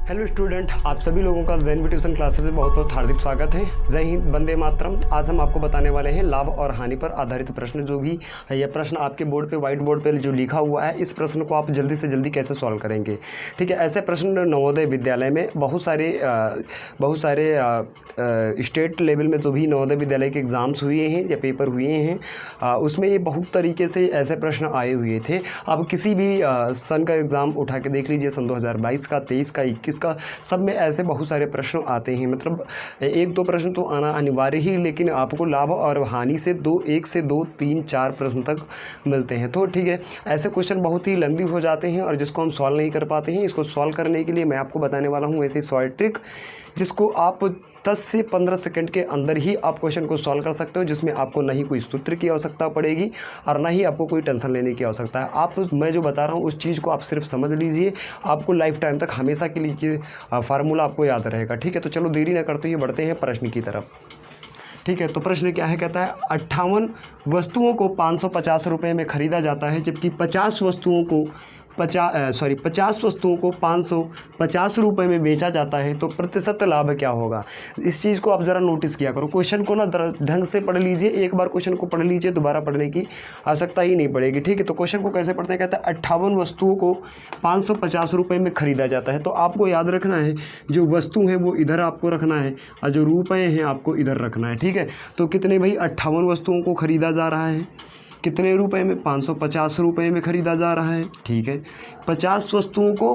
Hello student, आप सभी लोगों का जैन ट्यूशन क्लासेस में बहुत बहुत हार्दिक स्वागत है। जय हिंद, वंदे मातरम। आज हम आपको बताने वाले हैं लाभ और हानि पर आधारित प्रश्न। जो भी है यह प्रश्न आपके बोर्ड पे व्हाइट बोर्ड पे जो लिखा हुआ है, इस प्रश्न को आप जल्दी से जल्दी कैसे सॉल्व करेंगे। ठीक है, ऐसे प्रश्न नवोदय विद्यालय में बहुत सारे स्टेट लेवल में जो भी नवोदय विद्यालय के एग्ज़ाम्स हुए हैं या पेपर हुए हैं, उसमें ये बहुत तरीके से ऐसे प्रश्न आए हुए थे। आप किसी भी सन का एग्ज़ाम उठा के देख लीजिए, सन 2022 का, 23 का, 21 का, सब में ऐसे बहुत सारे प्रश्न आते हैं। मतलब एक दो प्रश्न तो आना अनिवार्य ही, लेकिन आपको लाभ और हानि से एक से दो, तीन, चार प्रश्न तक मिलते हैं। तो ठीक है, ऐसे क्वेश्चन बहुत ही लंबी हो जाते हैं और जिसको हम सॉल्व नहीं कर पाते हैं। इसको सॉल्व करने के लिए मैं आपको बताने वाला हूँ ऐसी सॉल्व ट्रिक, जिसको आप 10 से 15 सेकंड के अंदर ही आप क्वेश्चन को सॉल्व कर सकते हो, जिसमें आपको ना ही कोई सूत्र की आवश्यकता पड़ेगी और ना ही आपको कोई टेंशन लेने की आवश्यकता है। मैं जो बता रहा हूँ उस चीज़ को आप सिर्फ समझ लीजिए, आपको लाइफ टाइम तक हमेशा के लिए फार्मूला आपको याद रहेगा। ठीक है, तो चलो देरी ना करते हुए बढ़ते हैं प्रश्न की तरफ। ठीक है, तो प्रश्न क्या है, कहता है 58 वस्तुओं को 550 रुपये में ख़रीदा जाता है, जबकि 50 वस्तुओं को 550 रुपये में बेचा जाता है, तो प्रतिशत लाभ क्या होगा। इस चीज़ को आप ज़रा नोटिस किया करो। क्वेश्चन को ना ढंग से पढ़ लीजिए, एक बार क्वेश्चन को पढ़ लीजिए, दोबारा पढ़ने की आवश्यकता ही नहीं पड़ेगी। ठीक है, तो क्वेश्चन को कैसे पढ़ते हैं, कहता है 58 वस्तुओं को 550 रुपये में ख़रीदा जाता है। तो आपको याद रखना है, जो वस्तु है वो इधर आपको रखना है और जो रुपये हैं आपको इधर रखना है। ठीक है, तो कितने भाई 58 वस्तुओं को ख़रीदा जा रहा है, कितने रुपए में, 550 रुपये में ख़रीदा जा रहा है। ठीक है, 50 वस्तुओं को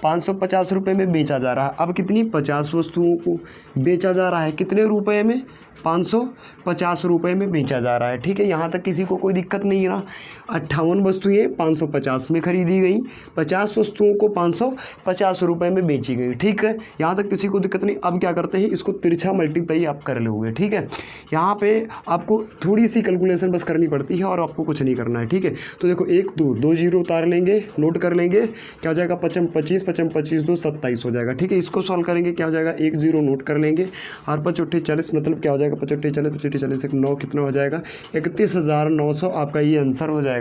550 रुपये में बेचा जा रहा है। अब कितनी, 50 वस्तुओं को बेचा जा रहा है कितने रुपए में, 550 रुपये में बेचा जा रहा है। ठीक है, यहाँ तक किसी को कोई दिक्कत नहीं है ना। 58 वस्तुएँ 550 में ख़रीदी गई, 50 वस्तुओं को 550 रुपये में बेची गई। ठीक है, यहाँ तक किसी को दिक्कत नहीं। अब क्या करते हैं, इसको तिरछा मल्टीप्लाई आप कर लोगे। ठीक है, यहाँ पे आपको थोड़ी सी कैलकुलेशन बस करनी पड़ती है और आपको कुछ नहीं करना है। ठीक है, तो देखो 1 2 जीरो उतार लेंगे, नोट कर लेंगे, क्या हो जाएगा, 25 25 25 2 27 हो जाएगा। ठीक है, इसको सॉल्व करेंगे, क्या हो जाएगा, 1 0 नोट कर लेंगे और 5 8 40, मतलब क्या हो जाएगा, 5 8 40 5 8 40 9 कितना हो जाएगा, 31,900 आपका ये आंसर हो जाएगा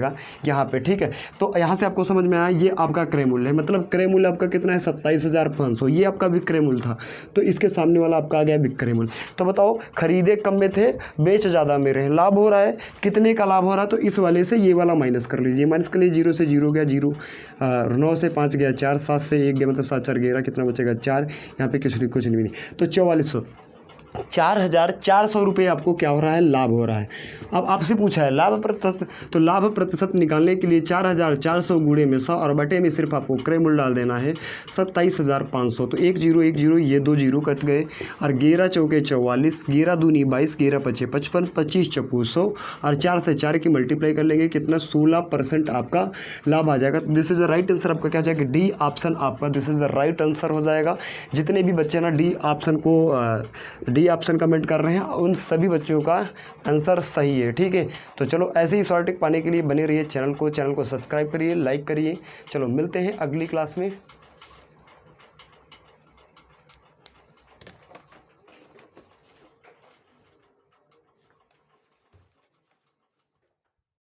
यहाँ पे। ठीक है, तो यहाँ से आपको समझ में आया, ये आपका क्रय मूल्य है। मतलब क्रय मूल्य आपका कितना है, 27,500। ये आपका विक्रय मूल्य था, तो इसके सामने वाला आपका आ गया विक्रय मूल्य। तो बताओ, खरीदे कम में थे, बेच ज़्यादा में रहे, लाभ हो रहा है, कितने का लाभ हो रहा है, तो इस वाले से ये वाला माइनस कर लीजिए। माइनस कर लीजिए, 0 से 0 गया 0, 9 से 5 गया 4, 7 से 1 गया, मतलब 7 4 11, कितना बचेगा 4। यहाँ पे कुछ नहीं, तो 4400, 4,400 रुपये आपको क्या हो रहा है, लाभ हो रहा है। अब आपसे पूछा है लाभ प्रतिशत, तो लाभ प्रतिशत निकालने के लिए 4,400 गुणे में 100 और बटे में सिर्फ आपको क्रय मूल्य डाल देना है 27,500। तो 1 0 1 0, ये 2 0 कट गए और 11 चौके 44, 11 दूनी 22, 11 पचे 55, 25 चौको 100 और 4 से 4 की मल्टीप्लाई कर लेंगे, कितना 16% आपका लाभ आ जाएगा। तो this is the right answer आपका क्या हो जाएगा, डी ऑप्शन आपका this is the right answer हो जाएगा। जितने भी बच्चे ना डी ऑप्शन कमेंट कर रहे हैं, उन सभी बच्चों का आंसर सही है। ठीक है, तो चलो ऐसे ही सॉर्ट ट्रिक पाने के लिए बने रहिए, चैनल को सब्सक्राइब करिए, लाइक करिए। चलो मिलते हैं अगली क्लास में।